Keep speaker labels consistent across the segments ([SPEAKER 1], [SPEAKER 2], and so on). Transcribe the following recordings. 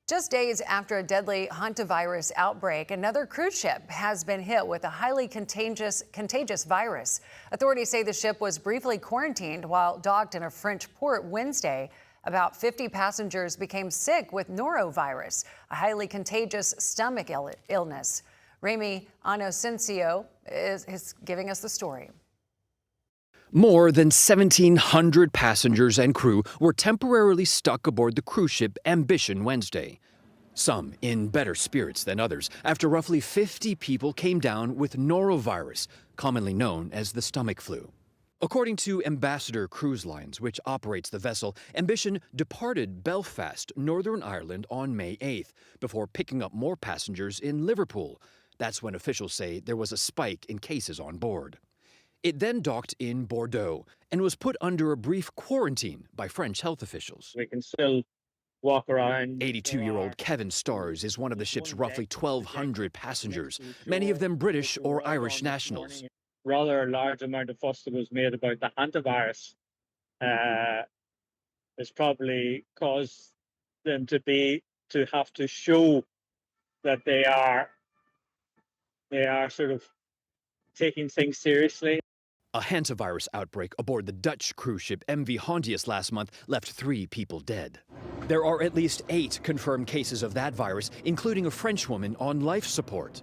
[SPEAKER 1] Just days after a deadly hantavirus outbreak, another cruise ship has been hit with a highly contagious virus. Authorities say the ship was briefly quarantined while docked in a French port Wednesday. About 50 passengers became sick with norovirus, a highly contagious stomach illness. Remy Inocencio is giving us the story.
[SPEAKER 2] More than 1,700 passengers and crew were temporarily stuck aboard the cruise ship Ambition Wednesday. Some in better spirits than others after roughly 50 people came down with norovirus, commonly known as the stomach flu. According to Ambassador Cruise Lines, which operates the vessel, Ambition departed Belfast, Northern Ireland on May 8th before picking up more passengers in Liverpool. That's when officials say there was a spike in cases on board. It then docked in Bordeaux and was put under a brief quarantine by French health officials.
[SPEAKER 3] We can still walk around.
[SPEAKER 2] 82-year-old Kevin Stars is one of the ship's roughly 1,200 passengers, many of them British or Irish nationals.
[SPEAKER 3] Rather large amount of fuss that was made about the hantavirus has probably caused them to have to show that they are sort of taking things seriously.
[SPEAKER 2] A hantavirus outbreak aboard the Dutch cruise ship MV Hontius last month left 3 people dead. There are at least 8 confirmed cases of that virus, including a French woman on life support.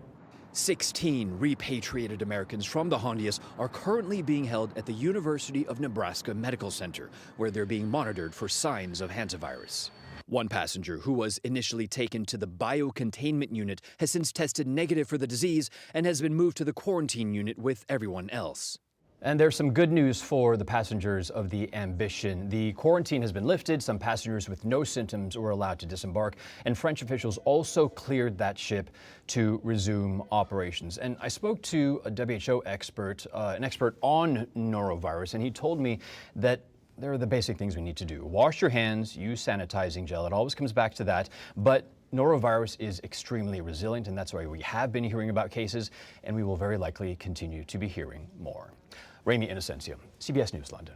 [SPEAKER 2] 16 repatriated Americans from the Hontius are currently being held at the University of Nebraska Medical Center, where they're being monitored for signs of hantavirus. One passenger who was initially taken to the biocontainment unit has since tested negative for the disease and has been moved to the quarantine unit with everyone else.
[SPEAKER 4] And there's some good news for the passengers of the Ambition. The quarantine has been lifted. Some passengers with no symptoms were allowed to disembark, and French officials also cleared that ship to resume operations. And I spoke to a WHO expert, an expert on norovirus, and he told me that there are the basic things we need to do. Wash your hands, use sanitizing gel. It always comes back to that. But norovirus is extremely resilient, and that's why we have been hearing about cases, and we will very likely continue to be hearing more. Remy Inocencio, CBS News, London.